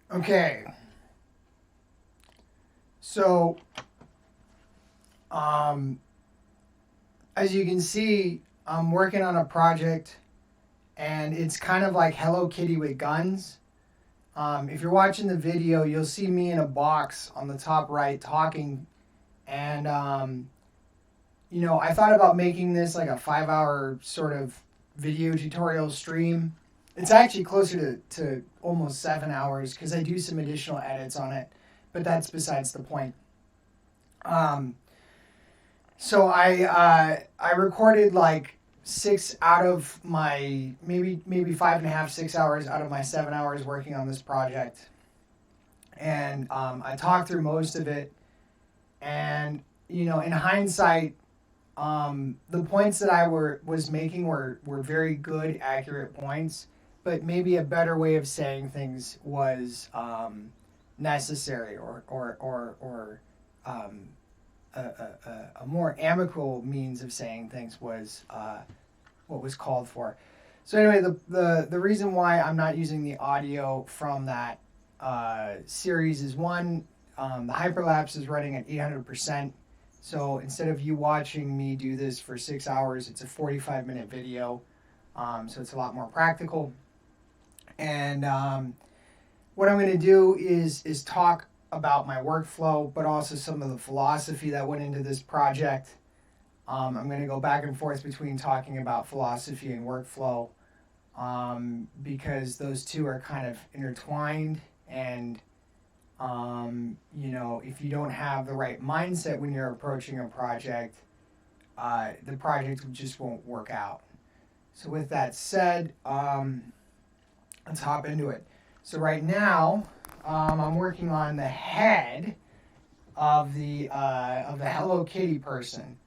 Okay, so um, as you can see, I'm working on a project, and it's kind of like Hello Kitty with guns. If you're watching the video, you'll see me in a box on the top right talking, and I thought about making this like a 5 hour sort of video tutorial stream. It's actually closer to almost 7 hours because I do some additional edits on it, but that's besides the point. Um, so I recorded like 6 out of my maybe 5.5 6 hours out of my 7 hours working on this project, and I talked through most of it. And in hindsight, the points that I was making were very good, accurate points, but maybe a better way of saying things was necessary, or um, a more amicable means of saying things was what was called for. So anyway, the reason why I'm not using the audio from that series is one, the hyperlapse is running at 800%. So instead of you watching me do this for 6 hours, it's a 45-minute video. So it's a lot more practical. And what I'm going to do is talk about my workflow, but also some of the philosophy that went into this project. I'm going to go back and forth between talking about philosophy and workflow, because those two are kind of intertwined. And if you don't have the right mindset when you're approaching a project, the project just won't work out. So with that said, let's hop into it. So right now, I'm working on the head of the Hello Kitty person.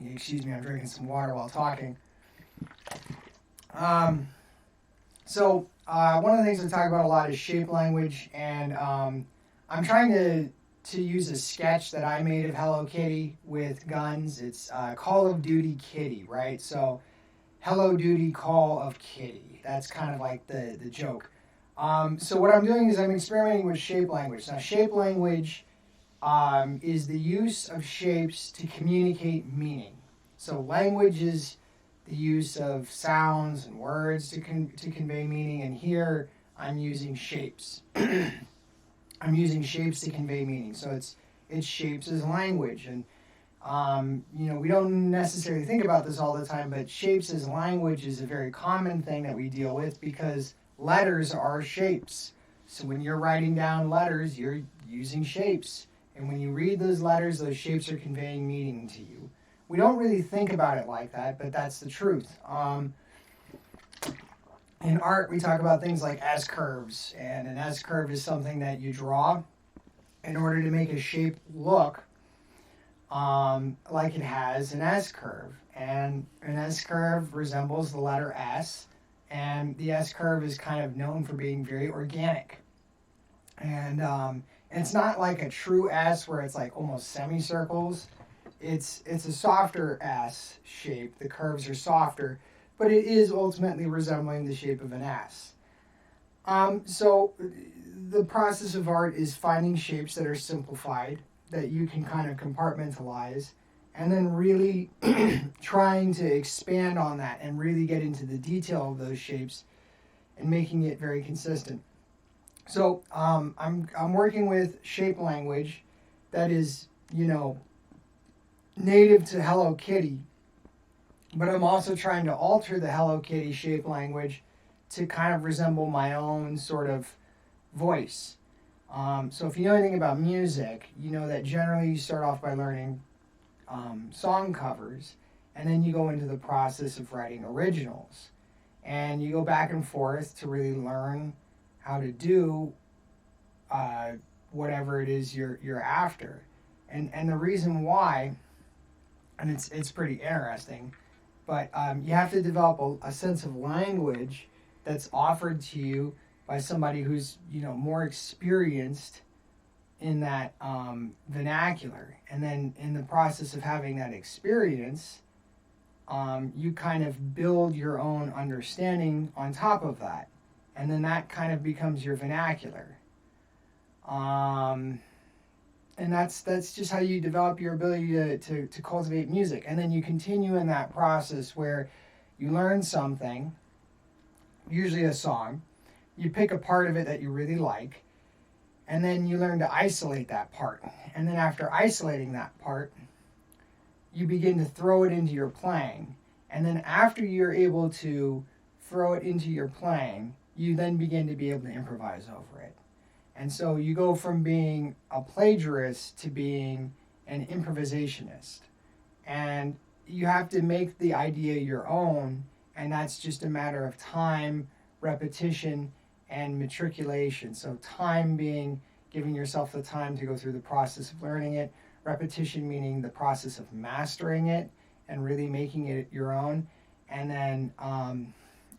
Excuse me, I'm drinking some water while talking. So one of the things I talk about a lot is shape language, and I'm trying to use a sketch that I made of Hello Kitty with guns. It's Call of Duty Kitty, right? So Hello Duty Call of Kitty. That's kind of like the joke. So what I'm doing is I'm experimenting with shape language. Now, shape language is the use of shapes to communicate meaning. So language is the use of sounds and words to convey meaning, and here I'm using shapes. I'm using shapes to convey meaning. So it's shapes as language, and we don't necessarily think about this all the time, but shapes as language is a very common thing that we deal with because letters are shapes. So when you're writing down letters, you're using shapes. And when you read those letters, those shapes are conveying meaning to you. We don't really think about it like that, but that's the truth. In art, we talk about things like S-curves, and an S-curve is something that you draw in order to make a shape look like it has an S-curve. And an S-curve resembles the letter S, and the S-curve is kind of known for being very organic. And it's not like a true S where it's like almost semicircles. It's a softer S shape. The curves are softer, but it is ultimately resembling the shape of an S. So the process of art is finding shapes that are simplified, that you can kind of compartmentalize, and then really trying to expand on that and really get into the detail of those shapes and making it very consistent. So I'm working with shape language that is, native to Hello Kitty, but I'm also trying to alter the Hello Kitty shape language to kind of resemble my own sort of voice. So if you know anything about music, you know that generally you start off by learning song covers, and then you go into the process of writing originals. And you go back and forth to really learn how to do whatever it is you're after. And the reason why, and it's pretty interesting, but you have to develop a sense of language that's offered to you by somebody who's more experienced in that vernacular. And then in the process of having that experience, you kind of build your own understanding on top of that. And then that kind of becomes your vernacular. And that's just how you develop your ability to cultivate music. And then you continue in that process where you learn something, usually a song, you pick a part of it that you really like, and then you learn to isolate that part. And then after isolating that part, you begin to throw it into your playing. And then after you're able to throw it into your playing, you then begin to be able to improvise over it. And so you go from being a plagiarist to being an improvisationist. And you have to make the idea your own, and that's just a matter of time, repetition, and matriculation. So time being giving yourself the time to go through the process of learning it, repetition meaning the process of mastering it and really making it your own, and then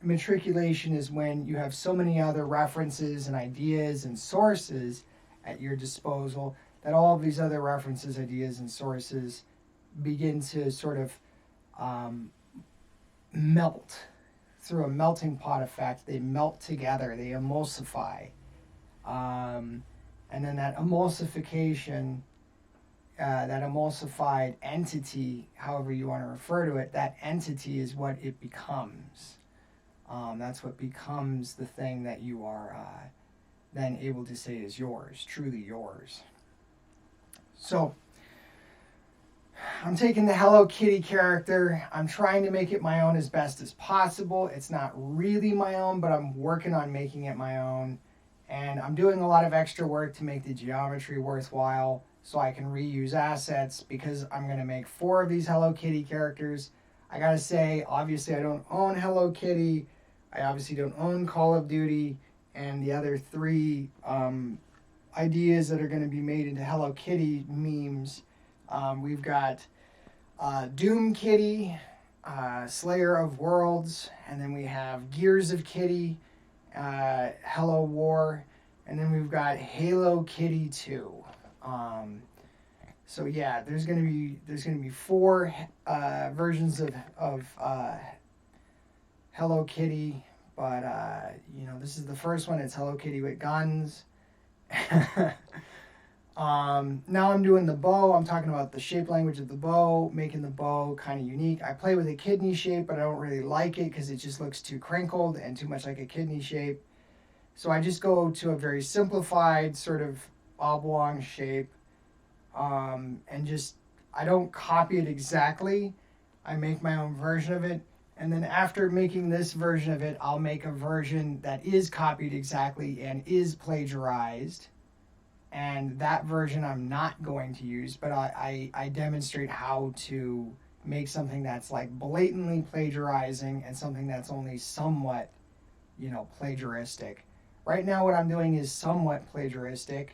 matriculation is when you have so many other references and ideas and sources at your disposal that all of these other references, ideas, and sources begin to sort of melt through a melting pot effect. They melt together, they emulsify. And then that emulsification, that emulsified entity, however you want to refer to it, that entity is what it becomes. That's what becomes the thing that you are then able to say is yours, truly yours. So, I'm taking the Hello Kitty character. I'm trying to make it my own as best as possible. It's not really my own, but I'm working on making it my own. And I'm doing a lot of extra work to make the geometry worthwhile so I can reuse assets, because I'm going to make 4 of these Hello Kitty characters. I gotta say, obviously I don't own Hello Kitty. I obviously don't own Call of Duty. And the other 3 ideas that are going to be made into Hello Kitty memes, we've got Doom Kitty, Slayer of Worlds, and then we have Gears of Kitty, Hello War, and then we've got Halo Kitty 2. So yeah, there's gonna be 4 versions of Hello Kitty, but this is the first one. It's Hello Kitty with guns. Now I'm doing the bow. I'm talking about the shape language of the bow, making the bow kind of unique. I play with a kidney shape, but I don't really like it because it just looks too crinkled and too much like a kidney shape. So I just go to a very simplified sort of oblong shape, and just, I don't copy it exactly. I make my own version of it. And then after making this version of it, I'll make a version that is copied exactly and is plagiarized. And that version I'm not going to use, but I demonstrate how to make something that's like blatantly plagiarizing and something that's only somewhat, plagiaristic. Right now what I'm doing is somewhat plagiaristic,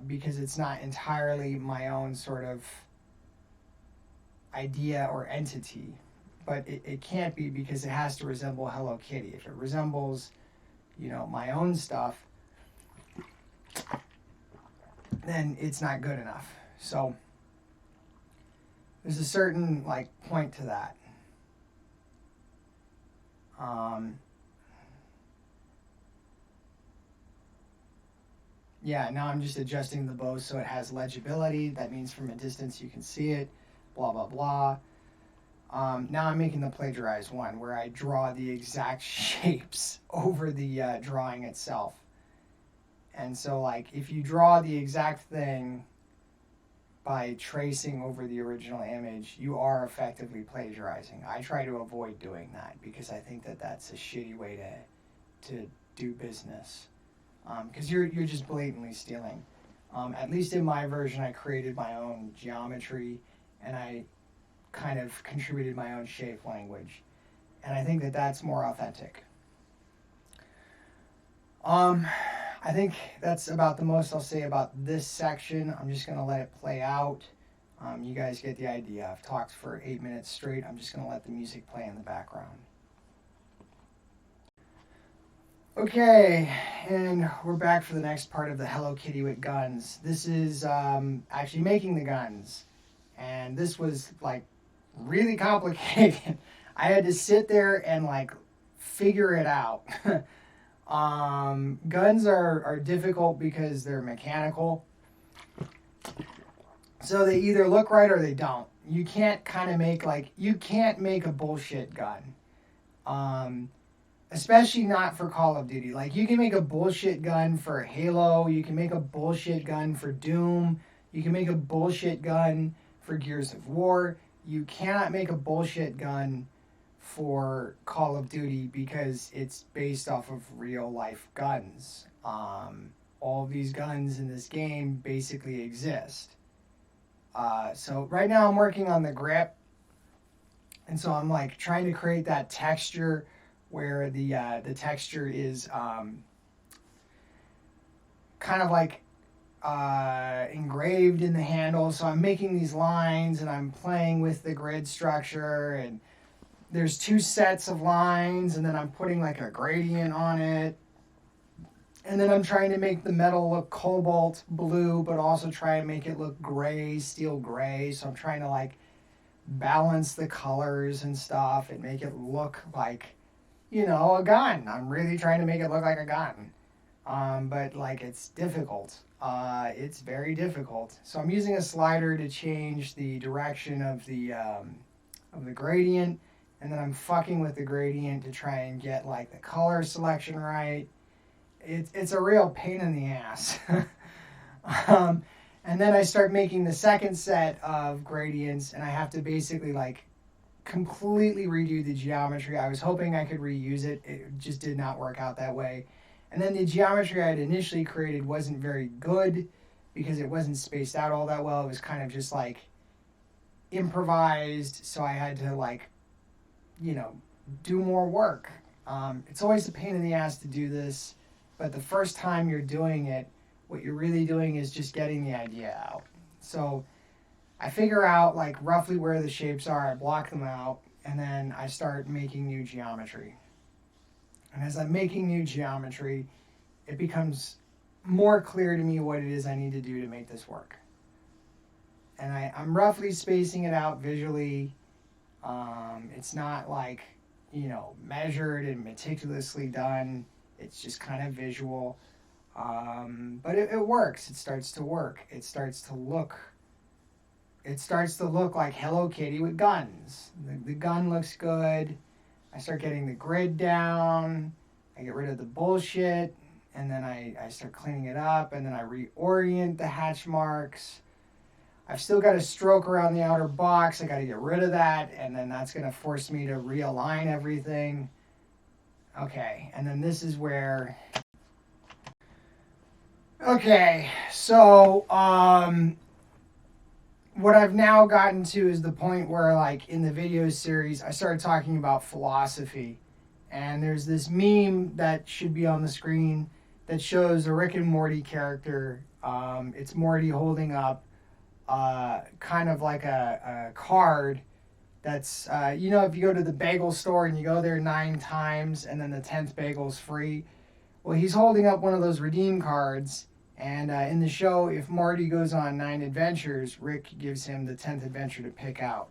because it's not entirely my own sort of idea or entity. But it can't be, because it has to resemble Hello Kitty. If it resembles, my own stuff, then it's not good enough. So there's a certain point to that. Yeah, now I'm just adjusting the bow so it has legibility. That means from a distance you can see it, blah, blah, blah. Now I'm making the plagiarized one where I draw the exact shapes over the drawing itself. And so if you draw the exact thing by tracing over the original image, you are effectively plagiarizing. I try to avoid doing that because I think that that's a shitty way to do business. Because you're just blatantly stealing. At least in my version, I created my own geometry and I kind of contributed my own shape language. And I think that that's more authentic. I think that's about the most I'll say about this section. I'm just going to let it play out. You guys get the idea. I've talked for 8 minutes straight. I'm just going to let the music play in the background. Okay, and we're back for the next part of the Hello Kitty with guns. This is actually making the guns. And this was really complicated. I had to sit there and figure it out. Guns are difficult because they're mechanical. So they either look right or they don't. You can't kind of make you can't make a bullshit gun. Especially not for Call of Duty. Like, you can make a bullshit gun for Halo, you can make a bullshit gun for Doom, you can make a bullshit gun for Gears of War. You cannot make a bullshit gun for Call of Duty because it's based off of real life guns. All of these guns in this game basically exist. So right now I'm working on the grip, and so I'm like trying to create that texture where the texture is kind of like engraved in the handle. So I'm making these lines and I'm playing with the grid structure, and there's 2 sets of lines, and then I'm putting like a gradient on it. And then I'm trying to make the metal look cobalt blue, but also try and make it look gray, steel gray. So I'm trying to like balance the colors and stuff and make it look like, a gun. I'm really trying to make it look like a gun. But like, it's difficult. It's very difficult. So I'm using a slider to change the direction of the gradient, and then I'm fucking with the gradient to try and get like the color selection right. It's a real pain in the ass. And then I start making the second set of gradients, and I have to basically like completely redo the geometry. I was hoping I could reuse it. It just did not work out that way. And then the geometry I had initially created wasn't very good because it wasn't spaced out all that well. It was kind of just like improvised, so I had to like, do more work. It's always a pain in the ass to do this, but the first time you're doing it, what you're really doing is just getting the idea out. So I figure out like roughly where the shapes are, I block them out, and then I start making new geometry. And as I'm making new geometry, it becomes more clear to me what it is I need to do to make this work. And I'm roughly spacing it out visually. It's not like, measured and meticulously done. It's just kind of visual. But it works. It starts to work. It starts to look like Hello Kitty with guns. The gun looks good. I start getting the grid down. I get rid of the bullshit. And then I start cleaning it up. And then I reorient the hatch marks. I've still got a stroke around the outer box. I got to get rid of that. And then that's going to force me to realign everything. Okay. And then this is where... Okay. So, what I've now gotten to is the point where, like, in the video series, I started talking about philosophy. And there's this meme that should be on the screen that shows a Rick and Morty character. It's Morty holding up kind of like a card that's, if you go to the bagel store and you go there 9 times and then the 10th bagel's free. Well, he's holding up one of those redeem cards. And in the show, if Morty goes on 9 adventures, Rick gives him the 10th adventure to pick out.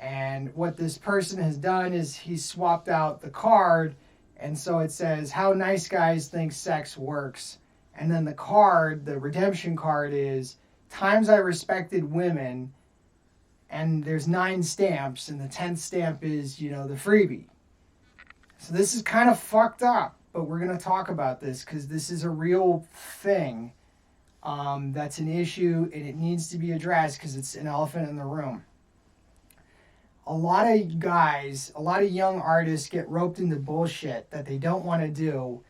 And what this person has done is he's swapped out the card, and so it says, how nice guys think sex works. And then the card, the redemption card, is times I respected women, and there's 9 stamps, and the 10th stamp is, the freebie. So this is kind of fucked up. But we're going to talk about this because this is a real thing that's an issue, and it needs to be addressed because it's an elephant in the room. A lot of guys, a lot of young artists get roped into bullshit that they don't want to do,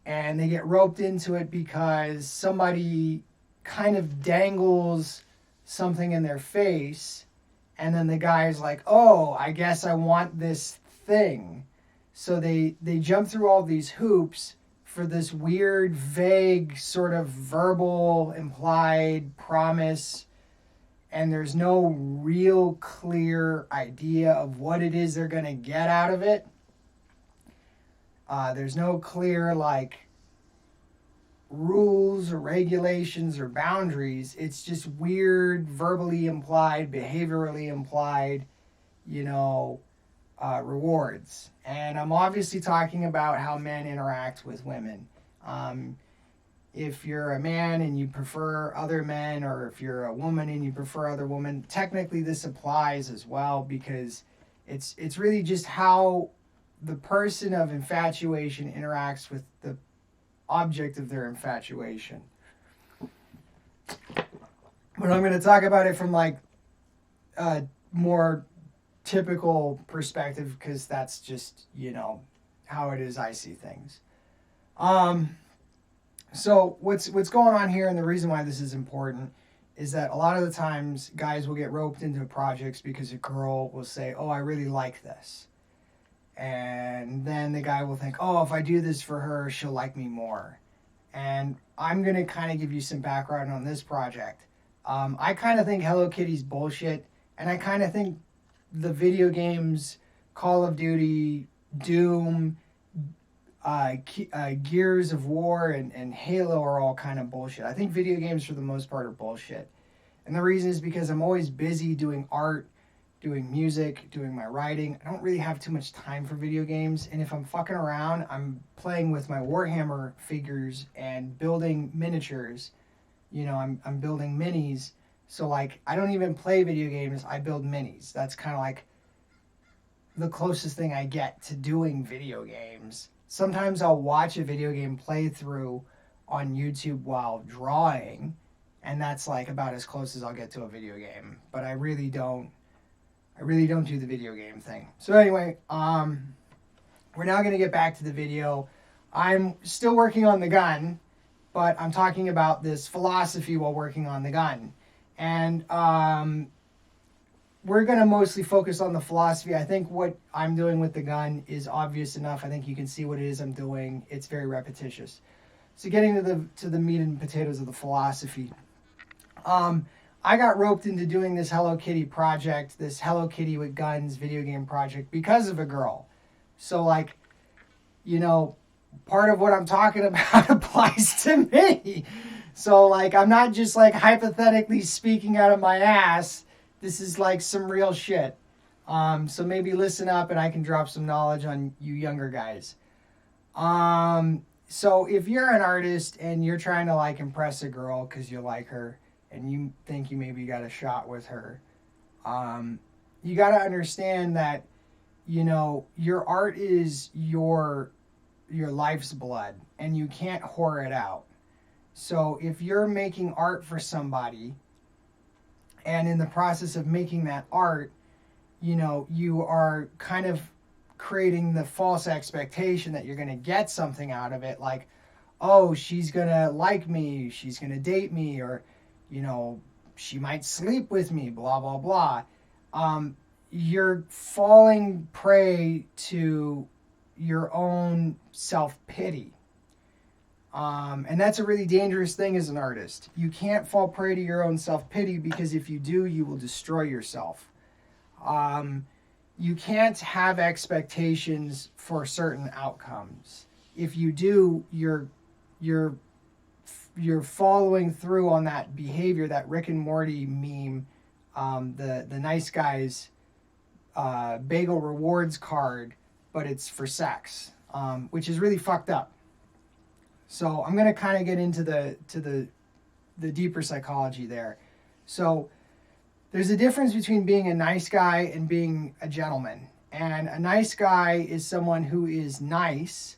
and they get roped into it because somebody kind of dangles something in their face, and then the guy is like, oh, I guess I want this thing. So they jump through all these hoops for this weird, vague, sort of verbal, implied promise, and there's no real clear idea of what it is they're going to get out of it. There's no clear, rules or regulations or boundaries. It's just weird, verbally implied, behaviorally implied, rewards. And I'm obviously talking about how men interact with women. If you're a man and you prefer other men, or if you're a woman and you prefer other women, technically this applies as well, because it's really just how the person of infatuation interacts with the object of their infatuation. But I'm going to talk about it from like a more typical perspective, because that's just, how it is I see things. So what's going on here, and the reason why this is important, is that a lot of the times guys will get roped into projects because a girl will say, oh, I really like this. And then the guy will think, oh, if I do this for her, she'll like me more. And I'm going to kind of give you some background on this project. I kind of think Hello Kitty's bullshit, and I kind of think the video games, Call of Duty, Doom, Gears of War, and Halo are all kind of bullshit. I think video games for the most part are bullshit. And the reason is because I'm always busy doing art, doing music, doing my writing. I don't really have too much time for video games. And if I'm fucking around, I'm playing with my Warhammer figures and building miniatures. I'm building minis. So like, I don't even play video games, I build minis. That's kind of like the closest thing I get to doing video games. Sometimes I'll watch a video game playthrough on YouTube while drawing, and that's like about as close as I'll get to a video game. But I really don't do the video game thing. So anyway, we're now going to get back to the video. I'm still working on the gun, but I'm talking about this philosophy while working on the gun. And we're going to mostly focus on the philosophy. I think what I'm doing with the gun is obvious enough. I think you can see what it is I'm doing. It's very repetitious. So getting to the meat and potatoes of the philosophy. I got roped into doing this Hello Kitty project, this Hello Kitty with Guns video game project, because of a girl. So like, part of what I'm talking about applies to me. So like, I'm not just like hypothetically speaking out of my ass. This is like some real shit. So maybe listen up and I can drop some knowledge on you younger guys. So if you're an artist and you're trying to like impress a girl because you like her and you think you maybe got a shot with her, you got to understand that, your art is your life's blood and you can't whore it out. So if you're making art for somebody, and in the process of making that art, you are kind of creating the false expectation that you're going to get something out of it. Like, oh, she's going to like me, she's going to date me, or, she might sleep with me, blah, blah, blah. You're falling prey to your own self-pity. And that's a really dangerous thing as an artist. You can't fall prey to your own self-pity, because if you do, you will destroy yourself. You can't have expectations for certain outcomes. If you do, you're following through on that behavior, that Rick and Morty meme, the nice guys bagel rewards card, but it's for sex, which is really fucked up. So I'm going to kind of get into the deeper psychology there. So there's a difference between being a nice guy and being a gentleman. And a nice guy is someone who is nice,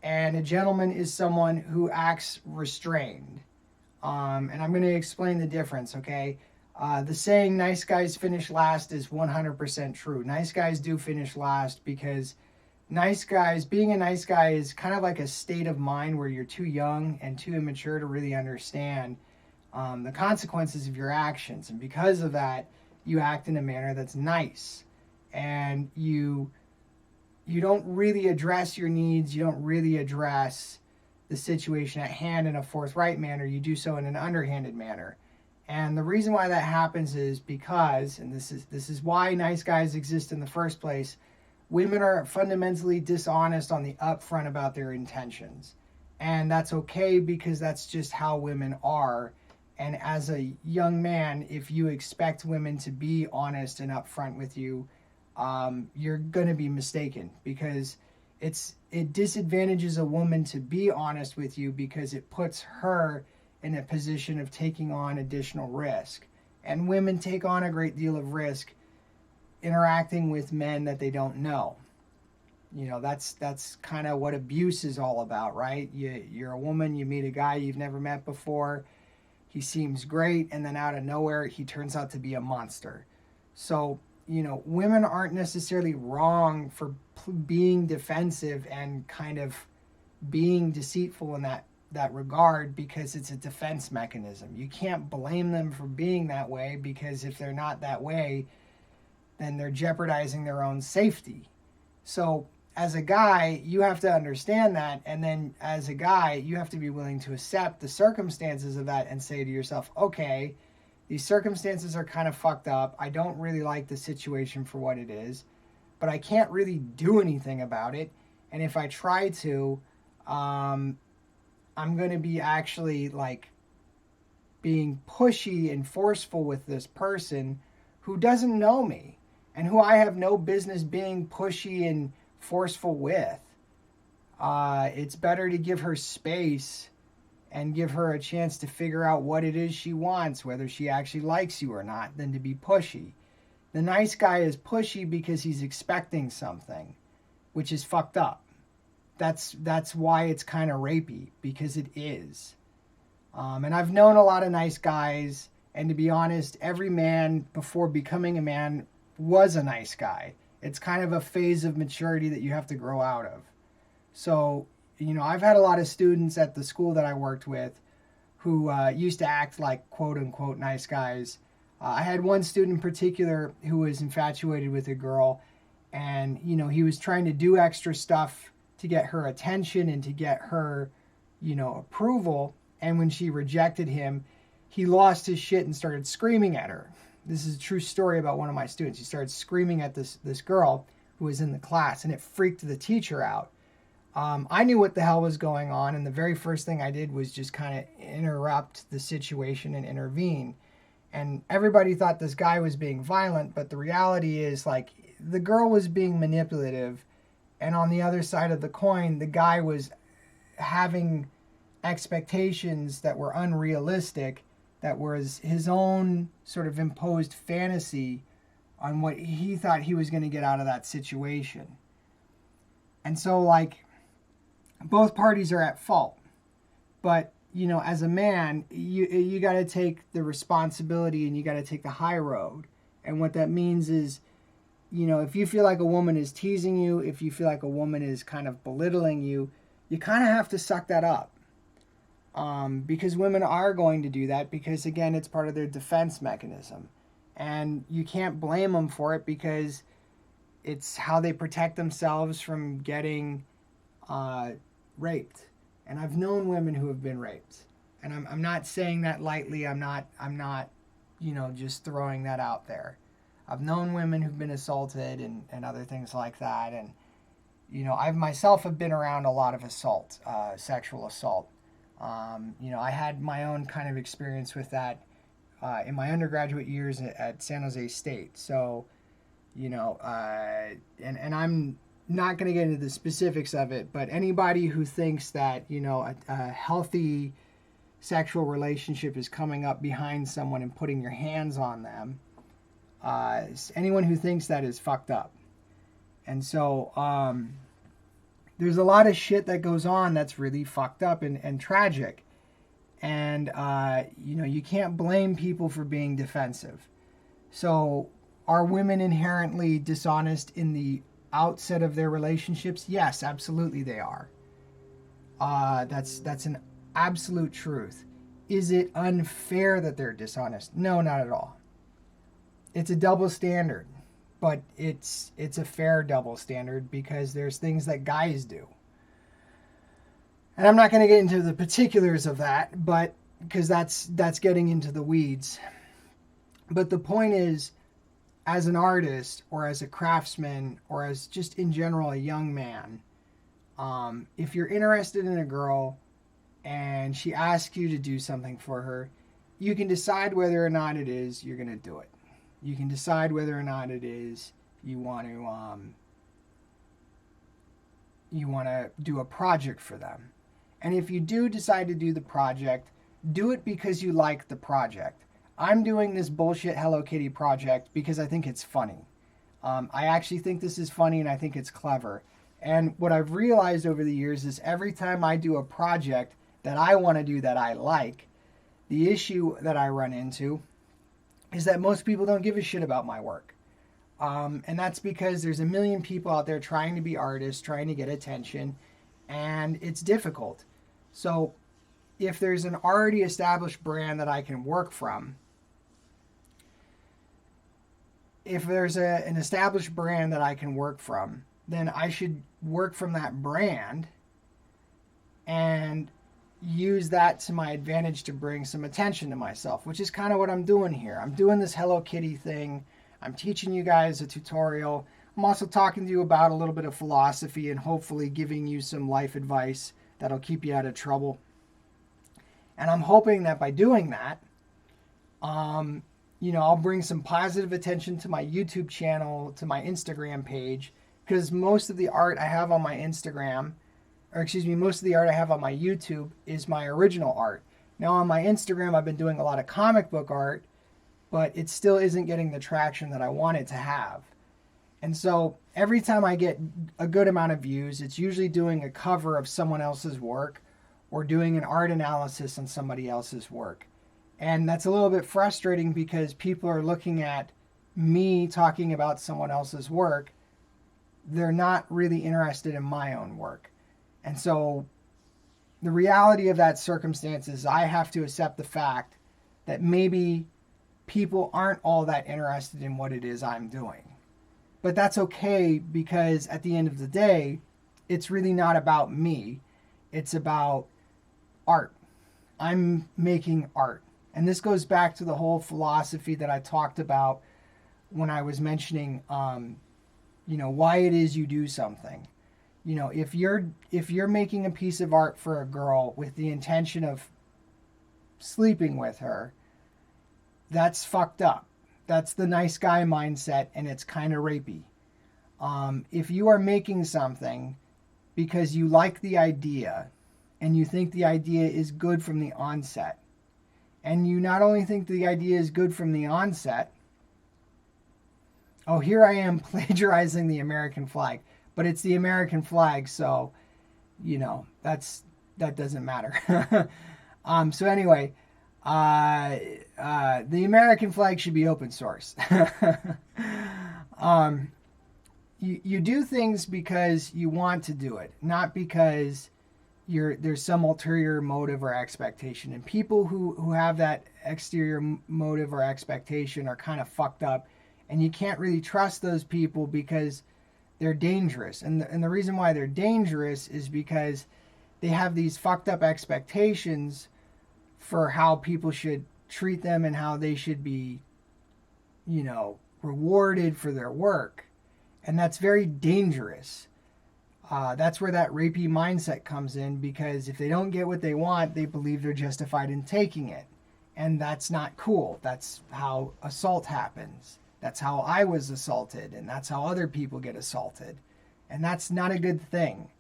and a gentleman is someone who acts restrained. And I'm going to explain the difference, okay? The saying, nice guys finish last, is 100% true. Nice guys do finish last because being a nice guy is kind of like a state of mind where you're too young and too immature to really understand the consequences of your actions. And because of that, you act in a manner that's nice. And you don't really address your needs. You don't really address the situation at hand in a forthright manner. You do so in an underhanded manner. And the reason why that happens is because, and this is why nice guys exist in the first place, women are fundamentally dishonest on the upfront about their intentions. And that's okay, because that's just how women are. And as a young man, if you expect women to be honest and upfront with you, you're going to be mistaken, because it disadvantages a woman to be honest with you, because it puts her in a position of taking on additional risk. And women take on a great deal of risk interacting with men that they don't know. You know, that's kind of what abuse is all about, right? You're a woman, you meet a guy you've never met before, he seems great, and then out of nowhere, he turns out to be a monster. So, you know, women aren't necessarily wrong for being defensive and kind of being deceitful in that regard, because it's a defense mechanism. You can't blame them for being that way, because if they're not that way, then they're jeopardizing their own safety. So as a guy, you have to understand that, and then as a guy, you have to be willing to accept the circumstances of that and say to yourself, okay, these circumstances are kind of fucked up. I don't really like the situation for what it is, but I can't really do anything about it. And if I try to, I'm going to be actually like being pushy and forceful with this person who doesn't know me and who I have no business being pushy and forceful with. It's better to give her space and give her a chance to figure out what it is she wants, whether she actually likes you or not, than to be pushy. The nice guy is pushy because he's expecting something, which is fucked up. That's why it's kind of rapey, because it is. And I've known a lot of nice guys, and to be honest, every man before becoming a man was a nice guy. It's kind of a phase of maturity that you have to grow out of. So, you know, I've had a lot of students at the school that I worked with who used to act like quote-unquote nice guys. I had one student in particular who was infatuated with a girl, and, you know, he was trying to do extra stuff to get her attention and to get her, you know, approval. And when she rejected him, he lost his shit and started screaming at her. This is a true story about one of my students. He started screaming at this girl who was in the class, and it freaked the teacher out. I knew what the hell was going on, and the very first thing I did was just kind of interrupt the situation and intervene. And everybody thought this guy was being violent, but the reality is, like, the girl was being manipulative, and on the other side of the coin, the guy was having expectations that were unrealistic, that was his own sort of imposed fantasy on what he thought he was going to get out of that situation. And so, like, both parties are at fault. But, you know, as a man, you got to take the responsibility and you got to take the high road. And what that means is, you know, if you feel like a woman is teasing you, if you feel like a woman is kind of belittling you, you kind of have to suck that up. Because women are going to do that, because, again, it's part of their defense mechanism. And you can't blame them for it, because it's how they protect themselves from getting raped. And I've known women who have been raped. And I'm not saying that lightly. I'm not, you know, just throwing that out there. I've known women who've been assaulted and other things like that. And, you know, I myself have been around a lot of assault, sexual assault. You know, I had my own kind of experience with that in my undergraduate years at San Jose State. So, you know, and I'm not going to get into the specifics of it, but anybody who thinks that, you know, a healthy sexual relationship is coming up behind someone and putting your hands on them, anyone who thinks that is fucked up. And so, there's a lot of shit that goes on that's really fucked up and tragic. And, you know, you can't blame people for being defensive. So, are women inherently dishonest in the outset of their relationships? Yes, absolutely they are. That's an absolute truth. Is it unfair that they're dishonest? No, not at all. It's a double standard. But it's a fair double standard, because there's things that guys do. And I'm not going to get into the particulars of that, but because that's getting into the weeds. But the point is, as an artist or as a craftsman or as just in general a young man, if you're interested in a girl and she asks you to do something for her, you can decide whether or not it is you're going to do it. You can decide whether or not it is You want to do a project for them. And if you do decide to do the project, do it because you like the project. I'm doing this bullshit Hello Kitty project because I think it's funny. I actually think this is funny and I think it's clever. And what I've realized over the years is every time I do a project that I want to do that I like, the issue that I run into is that most people don't give a shit about my work. And that's because there's a million people out there trying to be artists, trying to get attention, and it's difficult. So if there's an already established brand that I can work from, if there's an established brand that I can work from, then I should work from that brand and use that to my advantage to bring some attention to myself, which is kind of what I'm doing here. I'm doing this Hello Kitty thing. I'm teaching you guys a tutorial. I'm also talking to you about a little bit of philosophy and hopefully giving you some life advice that'll keep you out of trouble. And I'm hoping that by doing that, I'll bring some positive attention to my YouTube channel, to my Instagram page, because most of the art I have on my Instagram, most of the art I have on my YouTube is my original art. Now on my Instagram, I've been doing a lot of comic book art, but it still isn't getting the traction that I want it to have. And so every time I get a good amount of views, it's usually doing a cover of someone else's work or doing an art analysis on somebody else's work. And that's a little bit frustrating because people are looking at me talking about someone else's work. They're not really interested in my own work. And so the reality of that circumstance is I have to accept the fact that maybe people aren't all that interested in what it is I'm doing. But that's okay, because at the end of the day, it's really not about me. It's about art. I'm making art. And this goes back to the whole philosophy that I talked about when I was mentioning, why it is you do something. If you're making a piece of art for a girl with the intention of sleeping with her, that's fucked up. That's the nice guy mindset, and it's kind of rapey. If you are making something because you like the idea and you think the idea is good from the onset, and you not only think the idea is good from the onset, oh, here I am plagiarizing the American flag, but it's the American flag, so, that doesn't matter. So anyway, the American flag should be open source. You do things because you want to do it, not because there's some ulterior motive or expectation. And people who have that exterior motive or expectation are kind of fucked up, and you can't really trust those people because they're dangerous. And the reason why they're dangerous is because they have these fucked up expectations for how people should treat them and how they should be, rewarded for their work. And that's very dangerous. That's where that rapey mindset comes in, because if they don't get what they want, they believe they're justified in taking it. And that's not cool. That's how assault happens. That's how I was assaulted, and that's how other people get assaulted. And that's not a good thing.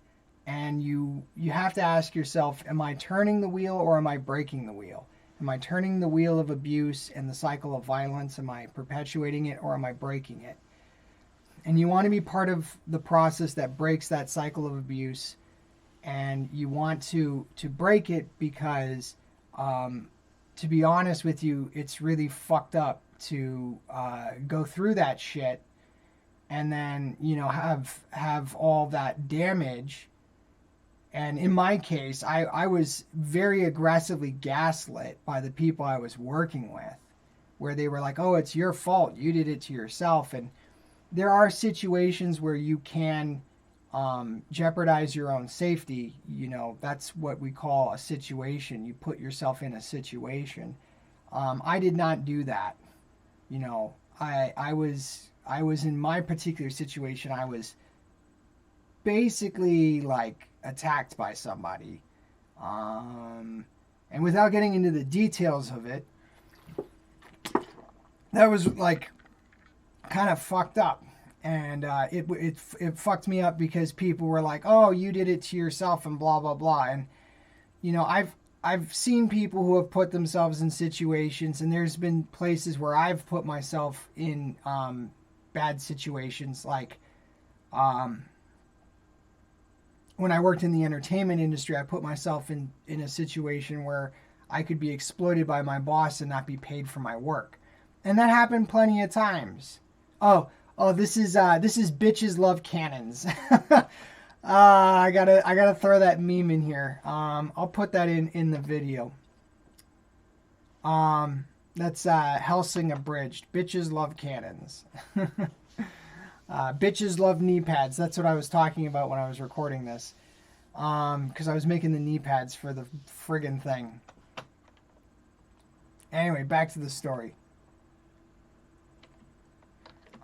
And you have to ask yourself, am I turning the wheel or am I breaking the wheel? Am I turning the wheel of abuse and the cycle of violence? Am I perpetuating it, or am I breaking it? And you want to be part of the process that breaks that cycle of abuse. And you want to break it because, to be honest with you, it's really fucked up to go through that shit and then, have all that damage. And in my case, I was very aggressively gaslit by the people I was working with, where they were like, oh, it's your fault. You did it to yourself. And there are situations where you can jeopardize your own safety. That's what we call a situation. You put yourself in a situation. I did not do that. I was in my particular situation, I was basically like attacked by somebody. And without getting into the details of it, that was like kind of fucked up. And it fucked me up because people were like, oh, you did it to yourself and blah blah blah. And you know, I've seen people who have put themselves in situations, and there's been places where I've put myself in bad situations, like when I worked in the entertainment industry, I put myself in a situation where I could be exploited by my boss and not be paid for my work. And that happened plenty of times. Oh, this is bitches love cannons. I gotta throw that meme in here. I'll put that in the video. That's Helsing abridged. Bitches love cannons. Bitches love knee pads. That's what I was talking about when I was recording this. Because I was making the knee pads for the friggin' thing. Anyway, back to the story.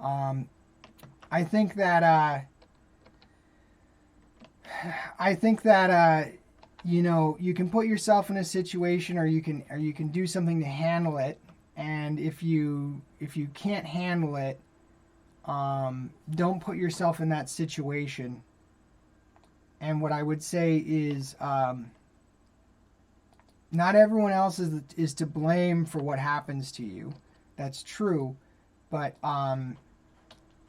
I think that you know, you can put yourself in a situation, or you can do something to handle it. And if you can't handle it, don't put yourself in that situation. And what I would say is, not everyone else is to blame for what happens to you. That's true. But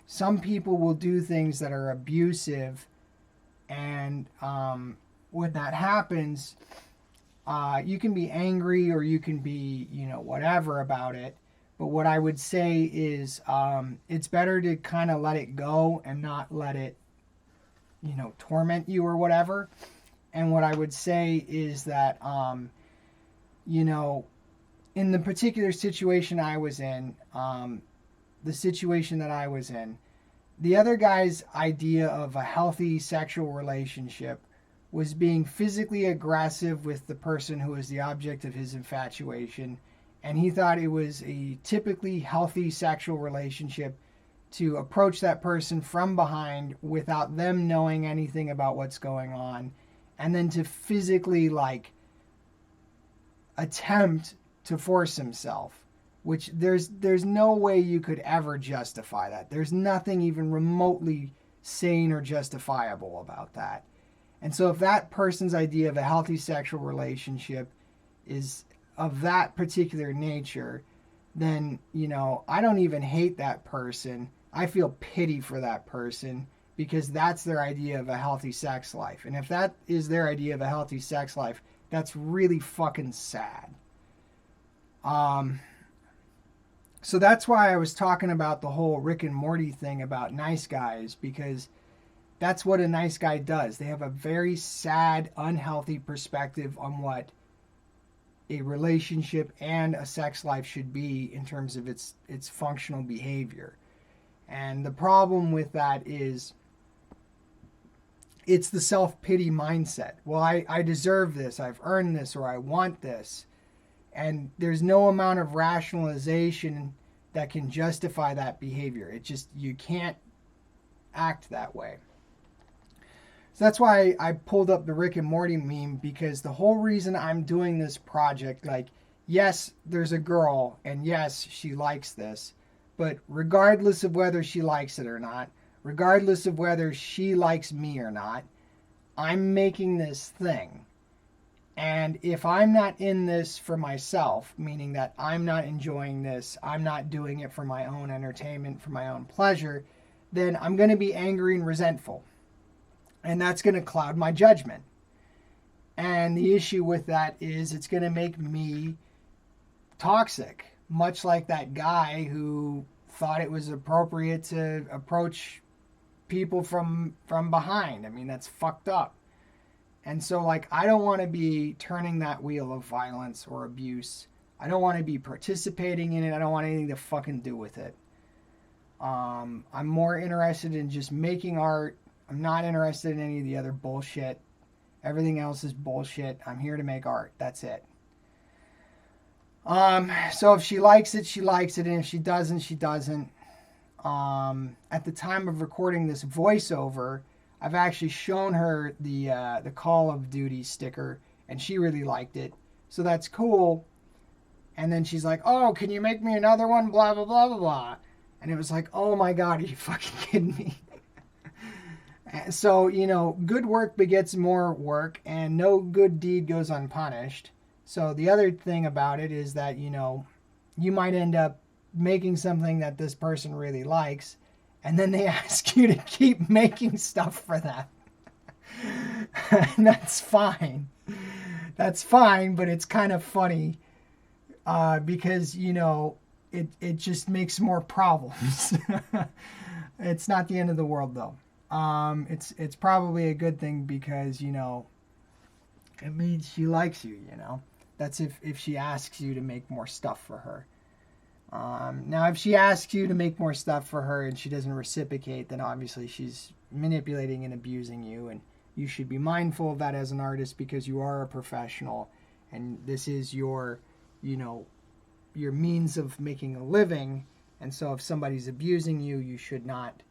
some people will do things that are abusive, and when that happens, you can be angry, or you can be, you know, whatever about it. But what I would say is, it's better to kind of let it go and not let it, you know, torment you or whatever. And what I would say is that, you know, in the particular situation I was in, the situation that I was in, the other guy's idea of a healthy sexual relationship was being physically aggressive with the person who was the object of his infatuation. And he thought it was a typically healthy sexual relationship to approach that person from behind without them knowing anything about what's going on, and then to physically, like, attempt to force himself, which there's no way you could ever justify that. There's nothing even remotely sane or justifiable about that. And so if that person's idea of a healthy sexual relationship is of that particular nature, then, you know, I don't even hate that person. I feel pity for that person, because that's their idea of a healthy sex life. And if that is their idea of a healthy sex life, that's really fucking sad. So that's why I was talking about the whole Rick and Morty thing about nice guys, because that's what a nice guy does. They have a very sad, unhealthy perspective on what a relationship and a sex life should be in terms of its functional behavior. And the problem with that is it's the self-pity mindset. Well, I deserve this, I've earned this, or I want this. And there's no amount of rationalization that can justify that behavior. It just, you can't act that way. So that's why I pulled up the Rick and Morty meme, because the whole reason I'm doing this project, like, yes, there's a girl, and yes, she likes this, but regardless of whether she likes it or not, regardless of whether she likes me or not, I'm making this thing. And if I'm not in this for myself, meaning that I'm not enjoying this, I'm not doing it for my own entertainment, for my own pleasure, then I'm going to be angry and resentful. And that's going to cloud my judgment. And the issue with that is it's going to make me toxic, much like that guy who thought it was appropriate to approach people from behind. I mean, that's fucked up. And so, like, I don't want to be turning that wheel of violence or abuse. I don't want to be participating in it. I don't want anything to fucking do with it. I'm more interested in just making art. I'm not interested in any of the other bullshit. Everything else is bullshit. I'm here to make art. That's it. So if she likes it, she likes it. And if she doesn't, she doesn't. At the time of recording this voiceover, I've actually shown her the Call of Duty sticker, and she really liked it. So that's cool. And then she's like, oh, can you make me another one? Blah, blah, blah, blah, blah. And it was like, oh my God, are you fucking kidding me? So, good work begets more work, and no good deed goes unpunished. So the other thing about it is that, you might end up making something that this person really likes, and then they ask you to keep making stuff for them. And that's fine. That's fine, but it's kind of funny because, it just makes more problems. It's not the end of the world, though. It's probably a good thing because, it means she likes you, That's if she asks you to make more stuff for her. Now, if she asks you to make more stuff for her and she doesn't reciprocate, then obviously she's manipulating and abusing you. And you should be mindful of that as an artist because you are a professional. And this is your means of making a living. And so if somebody's abusing you, you should not,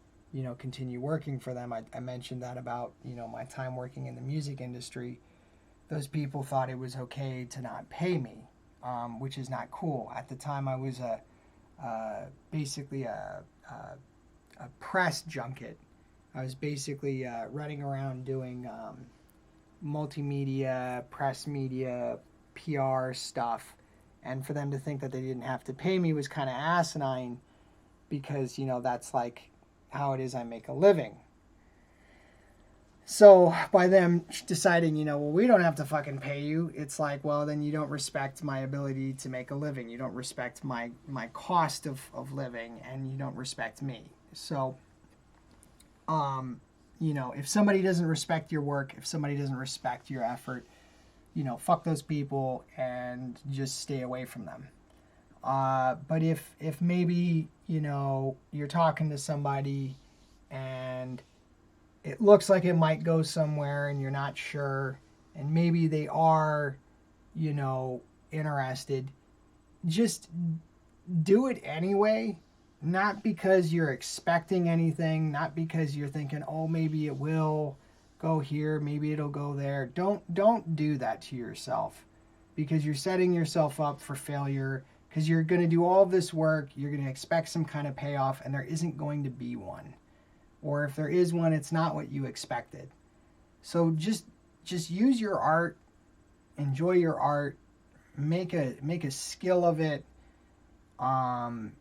continue working for them. I mentioned that about, my time working in the music industry. Those people thought it was okay to not pay me, which is not cool. At the time, I was basically a press junket. I was basically running around doing multimedia, press media, PR stuff. And for them to think that they didn't have to pay me was kind of asinine because, that's like how it is I make a living. So by them deciding, we don't have to fucking pay you, it's like, well, then you don't respect my ability to make a living. You don't respect my cost of living, and you don't respect me. So, if somebody doesn't respect your work, if somebody doesn't respect your effort, fuck those people and just stay away from them. But if maybe, you're talking to somebody and it looks like it might go somewhere and you're not sure, and maybe they are, interested, just do it anyway. Not because you're expecting anything, not because you're thinking, oh, maybe it will go here, maybe it'll go there. Don't do that to yourself, because you're setting yourself up for failure, because you're going to do all this work, you're going to expect some kind of payoff, and there isn't going to be one. Or if there is one, it's not what you expected. So just use your art, enjoy your art, make a skill of it. And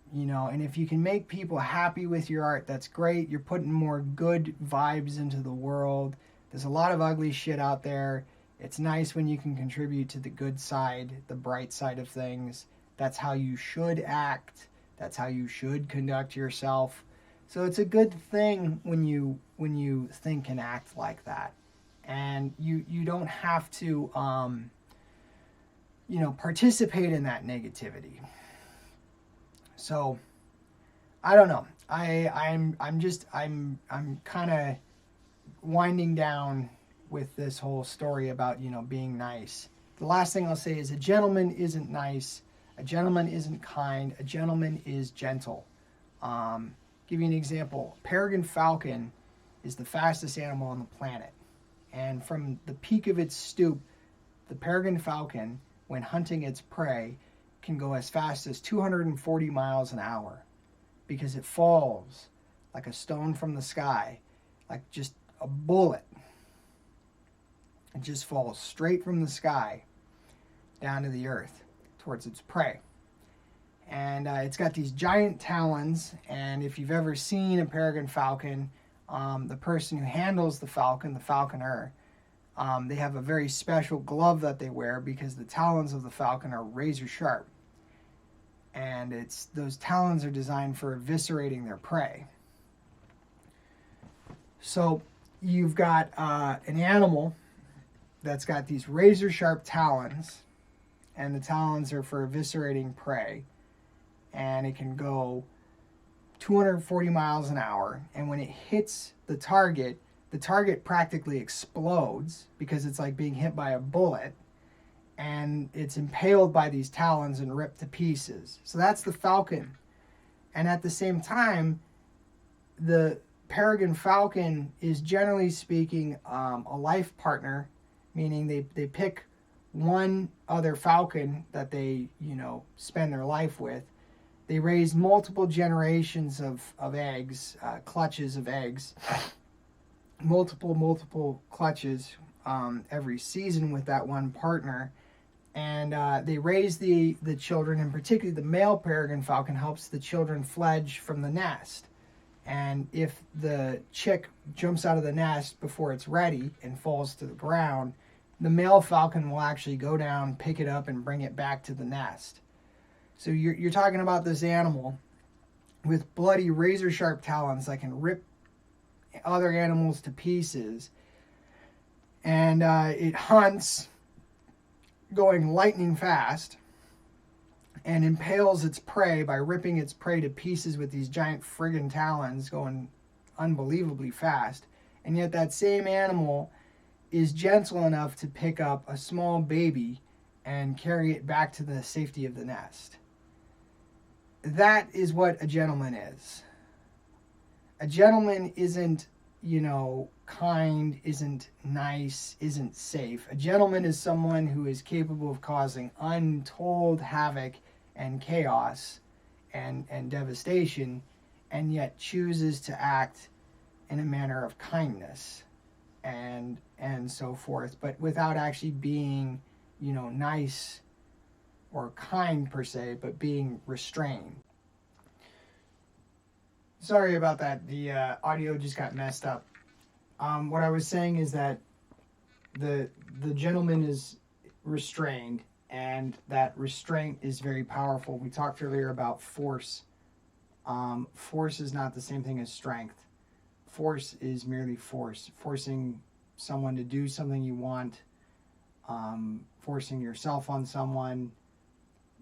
if you can make people happy with your art, that's great. You're putting more good vibes into the world. There's a lot of ugly shit out there. It's nice when you can contribute to the good side, the bright side of things. That's how you should act. That's how you should conduct yourself. So it's a good thing when you think and act like that. And you don't have to participate in that negativity. So I don't know. I'm kind of winding down with this whole story about, being nice. The last thing I'll say is a gentleman isn't nice. A gentleman isn't kind. A gentleman is gentle. Give you an example. Peregrine falcon is the fastest animal on the planet. And from the peak of its stoop, the peregrine falcon, when hunting its prey, can go as fast as 240 miles an hour because it falls like a stone from the sky, like just a bullet. It just falls straight from the sky down to the earth towards its prey. And it's got these giant talons, and if you've ever seen a peregrine falcon, the person who handles the falcon, the falconer, they have a very special glove that they wear because the talons of the falcon are razor sharp. And those talons are designed for eviscerating their prey. So you've got an animal that's got these razor sharp talons, and the talons are for eviscerating prey. And it can go 240 miles an hour. And when it hits the target practically explodes because it's like being hit by a bullet. And it's impaled by these talons and ripped to pieces. So that's the falcon. And at the same time, the peregrine falcon is, generally speaking, a life partner, meaning they pick one other falcon that they, spend their life with. They raise multiple generations of eggs, clutches of eggs, multiple clutches every season with that one partner. And they raise the children, and particularly the male peregrine falcon helps the children fledge from the nest. And if the chick jumps out of the nest before it's ready and falls to the ground, the male falcon will actually go down, pick it up, and bring it back to the nest. So you're talking about this animal with bloody razor sharp talons that can rip other animals to pieces. And it hunts going lightning fast and impales its prey by ripping its prey to pieces with these giant friggin' talons going unbelievably fast. And yet that same animal is gentle enough to pick up a small baby and carry it back to the safety of the nest. That is what a gentleman is. A gentleman isn't, kind, isn't nice, isn't safe. A gentleman is someone who is capable of causing untold havoc and chaos and devastation, and yet chooses to act in a manner of kindness and so forth, but without actually being, nice or kind per se, but being restrained. Sorry about that. The audio just got messed up. What I was saying is that the gentleman is restrained, and that restraint is very powerful. We talked earlier about force. Force is not the same thing as strength. Force is merely force. Forcing someone to do something you want, forcing yourself on someone,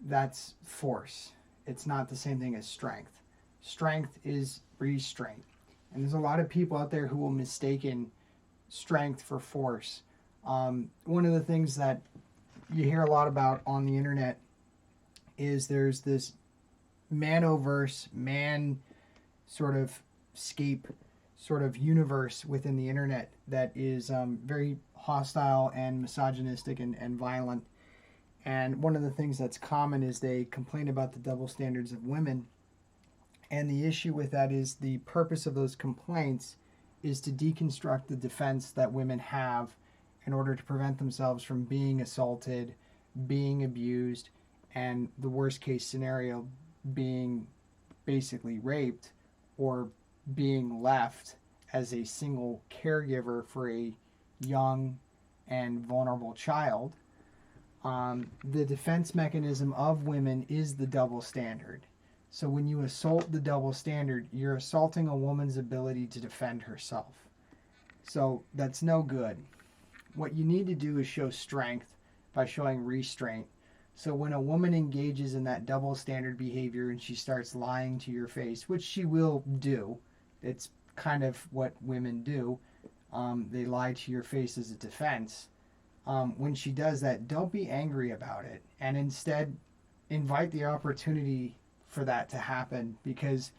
that's force. It's not the same thing as strength. Strength is restraint. And there's a lot of people out there who will mistaken strength for force. One of the things that you hear a lot about on the internet is there's this manoverse, man sort of scape, sort of universe within the internet that is very hostile and misogynistic and violent. And one of the things that's common is they complain about the double standards of women. And the issue with that is the purpose of those complaints is to deconstruct the defense that women have in order to prevent themselves from being assaulted, being abused, and the worst case scenario being basically raped or being left as a single caregiver for a young and vulnerable child. The defense mechanism of women is the double standard. So when you assault the double standard, you're assaulting a woman's ability to defend herself. So that's no good. What you need to do is show strength by showing restraint. So when a woman engages in that double standard behavior and she starts lying to your face, which she will do, it's kind of what women do. They lie to your face as a defense. When she does that, don't be angry about it, and instead invite the opportunity for that to happen, because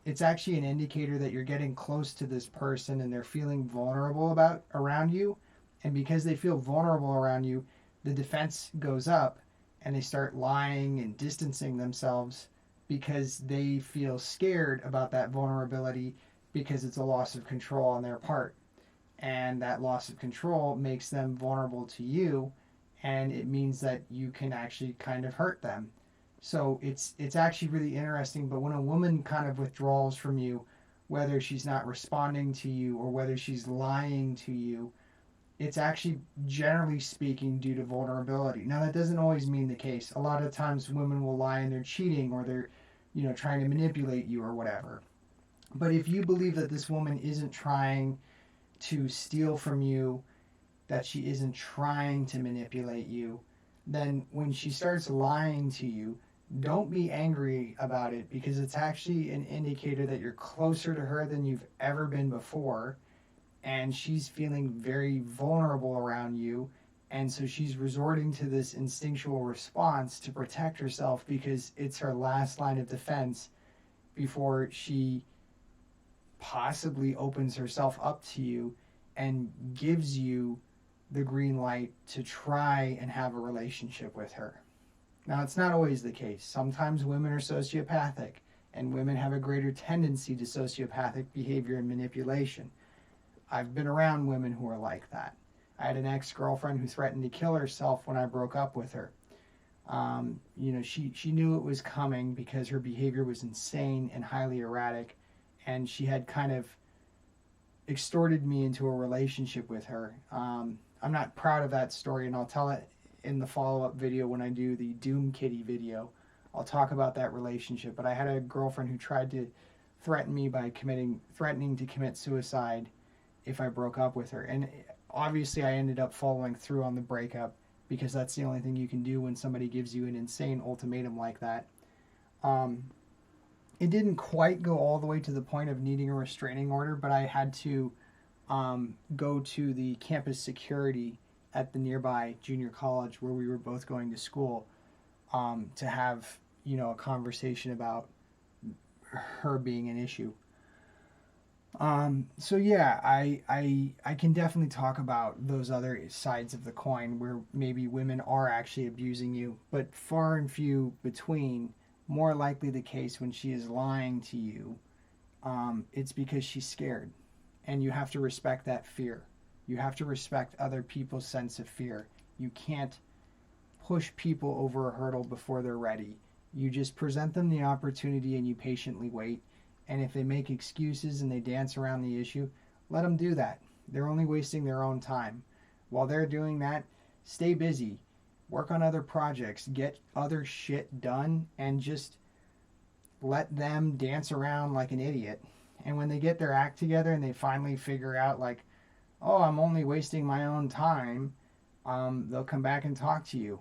it's actually an indicator that you're getting close to this person and they're feeling vulnerable around you. And because they feel vulnerable around you, the defense goes up and they start lying and distancing themselves because they feel scared about that vulnerability, because it's a loss of control on their part. And that loss of control makes them vulnerable to you, and it means that you can actually kind of hurt them. So it's actually really interesting. But when a woman kind of withdraws from you, whether she's not responding to you or whether she's lying to you, it's actually, generally speaking, due to vulnerability. Now, that doesn't always mean the case. A lot of times women will lie and they're cheating, or they're, trying to manipulate you or whatever. But if you believe that this woman isn't trying to steal from you, that she isn't trying to manipulate you, then when she starts lying to you, don't be angry about it, because it's actually an indicator that you're closer to her than you've ever been before, and she's feeling very vulnerable around you, and so she's resorting to this instinctual response to protect herself, because it's her last line of defense before she possibly opens herself up to you and gives you the green light to try and have a relationship with her. Now, it's not always the case. Sometimes women are sociopathic, and women have a greater tendency to sociopathic behavior and manipulation. I've been around women who are like that. I had an ex-girlfriend who threatened to kill herself when I broke up with her. She knew it was coming because her behavior was insane and highly erratic, and she had kind of extorted me into a relationship with her. I'm not proud of that story, and I'll tell it in the follow-up video when I do the Doom Kitty video. I'll talk about that relationship. But I had a girlfriend who tried to threaten me by threatening to commit suicide if I broke up with her. And obviously I ended up following through on the breakup, because that's the only thing you can do when somebody gives you an insane ultimatum like that. It didn't quite go all the way to the point of needing a restraining order, but I had to go to the campus security at the nearby junior college where we were both going to school, to have a conversation about her being an issue. So yeah, I can definitely talk about those other sides of the coin where maybe women are actually abusing you, but far and few between. More likely the case when she is lying to you, it's because she's scared, and you have to respect that fear. You have to respect other people's sense of fear. You can't push people over a hurdle before they're ready. You just present them the opportunity and you patiently wait. And if they make excuses and they dance around the issue, let them do that. They're only wasting their own time. While they're doing that, stay busy. Work on other projects. Get other shit done, and just let them dance around like an idiot. And when they get their act together and they finally figure out, like, oh, I'm only wasting my own time, they'll come back and talk to you.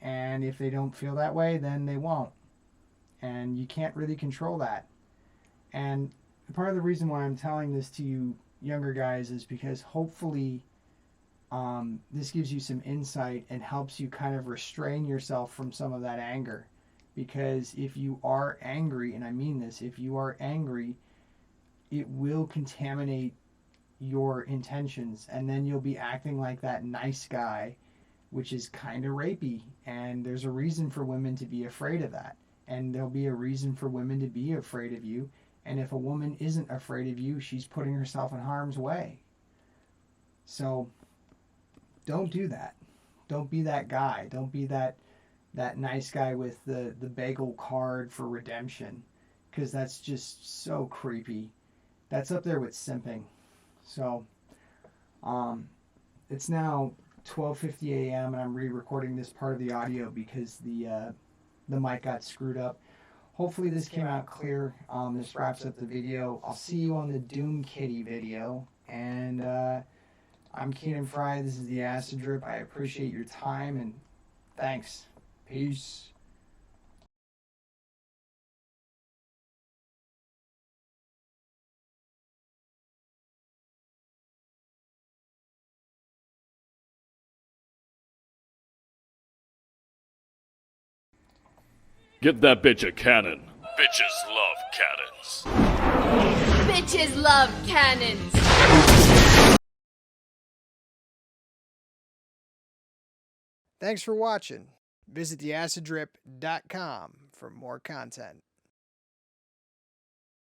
And if they don't feel that way, then they won't. And you can't really control that. And part of the reason why I'm telling this to you younger guys is because hopefully this gives you some insight and helps you kind of restrain yourself from some of that anger. Because if you are angry, and I mean this, if you are angry, it will contaminate your intentions, and then you'll be acting like that nice guy, which is kind of rapey. And there's a reason for women to be afraid of that, and there'll be a reason for women to be afraid of you. And if a woman isn't afraid of you, she's putting herself in harm's way. So don't do that. Don't be that guy. Don't be that nice guy with the bagel card for redemption, because that's just so creepy. That's up there with simping. So it's now 12:50 a.m. and I'm re-recording this part of the audio because the mic got screwed up. Hopefully this came out clear. This wraps up the video. I'll see you on the Doom Kitty video. And I'm Keenan Fry. This is the Acid Drip. I appreciate your time, and thanks. Peace. Get that bitch a cannon. Bitches love cannons. Bitches love cannons. Thanks for watching. Visit theaciddrip.com for more content.